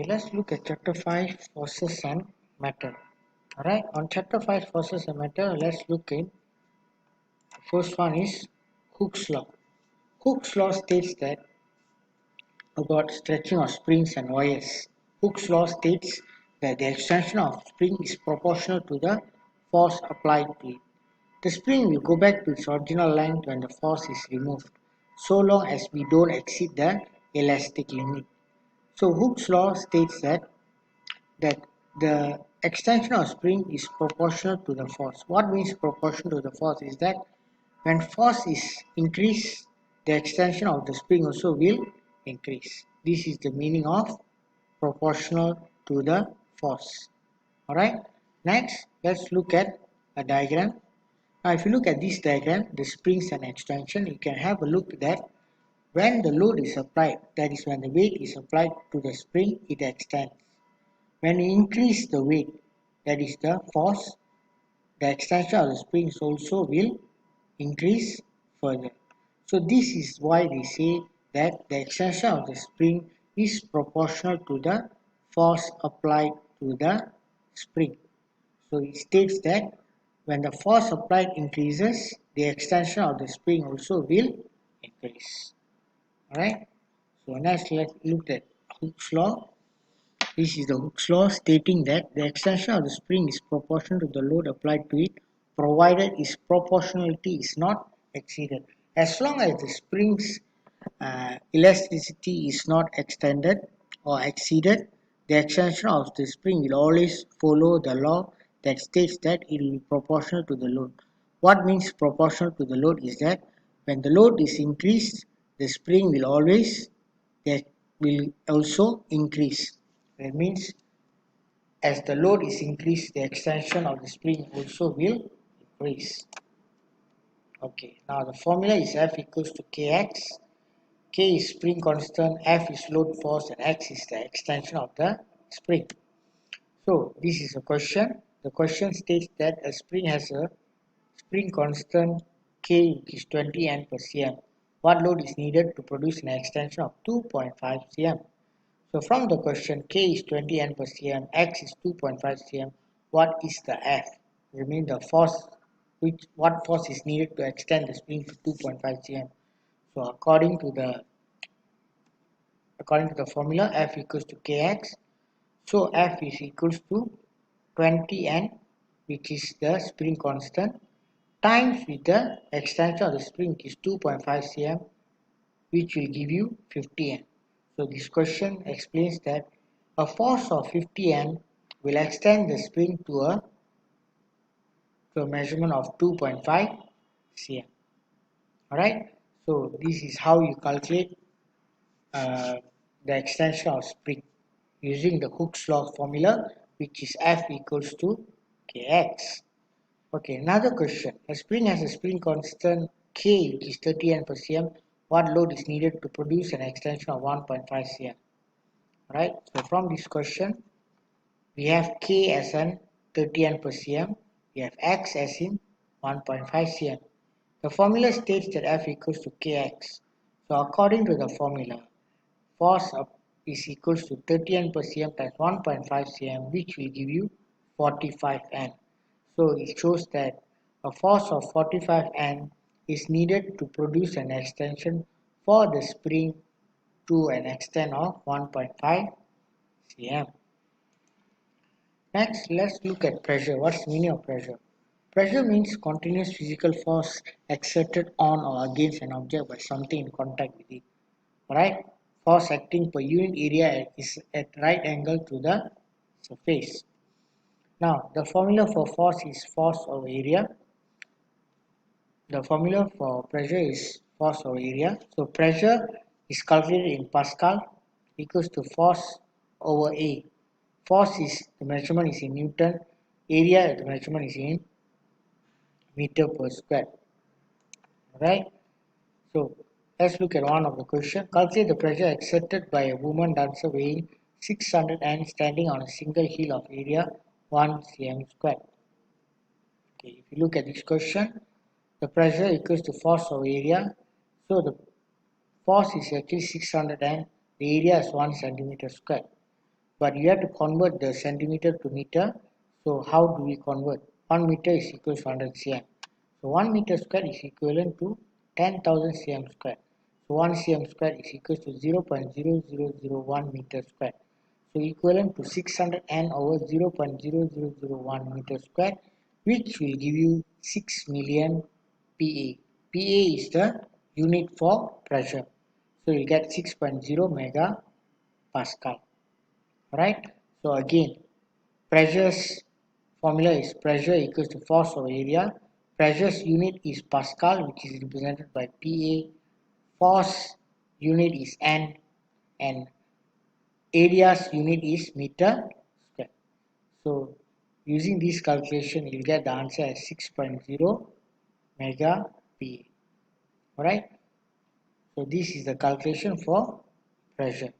Let's look at chapter 5 forces and matter. Alright, on chapter 5 forces and matter, let's look in. The first one is Hooke's law. Hooke's law states that about stretching of springs and wires. Hooke's law states that the extension of spring is proportional to the force applied to it. The spring will go back to its original length when the force is removed, so long as we don't exceed the elastic limit. So Hooke's law states that the extension of spring is proportional to the force. What means proportional to the force is that when force is increased, the extension of the spring also will increase. This is the meaning of proportional to the force. Alright, next let's look at a diagram. Now if you look at this diagram, the springs and extension, you can have a look that when the load is applied, that is when the weight is applied to the spring, it extends. When you increase the weight, that is the force, the extension of the springs also will increase further. So this is why they say that the extension of the spring is proportional to the force applied to the spring. So it states that when the force applied increases, the extension of the spring also will increase. Alright, so next let's look at Hooke's law. This is the Hooke's law stating that the extension of the spring is proportional to the load applied to it, provided its proportionality is not exceeded. As long as the spring's elasticity is not extended or exceeded, the extension of the spring will always follow the law that states that it will be proportional to the load. What means proportional to the load is that when the load is increased, the spring will always that will also increase. That means as the load is increased, the extension of the spring also will increase. Okay, now the formula is F equals to Kx. K is spring constant, F is load force, and X is the extension of the spring. So this is a question. The question states that a spring has a spring constant K which is 20 N per cm. What load is needed to produce an extension of 2.5 cm? So from the question, K is 20 N per cm, X is 2.5 cm. What is the F? I mean the force, what force is needed to extend the spring to 2.5 cm? So according to the formula, F equals to Kx. So F is equals to 20N, which is the spring constant, times with the extension of the spring, which is 2.5 cm, which will give you 50N. So this question explains that a force of 50N will extend the spring to a measurement of 2.5 cm. Alright, so this is how you calculate the extension of spring using the Hooke's law formula, which is F equals to Kx. Okay, another question. A spring has a spring constant K, which is 30 N per cm. What load is needed to produce an extension of 1.5 cm? Right, so from this question, we have K as an 30 N per cm, we have X as in 1.5 cm. The formula states that F equals to Kx. So according to the formula, force is equals to 30 N per cm times 1.5 cm, which will give you 45 N. So it shows that a force of 45 N is needed to produce an extension for the spring to an extent of 1.5 cm. Next, let's look at pressure. What's the meaning of pressure? Pressure means continuous physical force exerted on or against an object by something in contact with it. Right? Force acting per unit area is at right angle to the surface. Now, the formula for force is force over area. The formula for pressure is force over area. So pressure is calculated in Pascal equals to force over A. Force is the measurement is in Newton. Area the measurement is in meter per square. Alright. So let's look at one of the question. Calculate the pressure exerted by a woman dancer weighing 600 and standing on a single heel of area 1 cm square. Okay, if you look at this question, the pressure equals to force over area. So the force is actually 600 and the area is 1 centimeter square. but you have to convert the centimeter to meter. So how do we convert? 1 meter is equal to 100 cm. So 1 meter square is equivalent to 10,000 cm square. So 1 cm square is equal to 0.0001 meter square. So equivalent to 600 n over 0.0001 meter square, which will give you 6 million PA. PA is the unit for pressure. So you'll get 6.0 megapascal. Right? So again, pressure's formula is pressure equals to force over area. Pressure's unit is Pascal, which is represented by PA. Force unit is N, and area's unit is meter square. So using this calculation, you'll get the answer as 6.0 mega PA. Alright? So this is the calculation for pressure.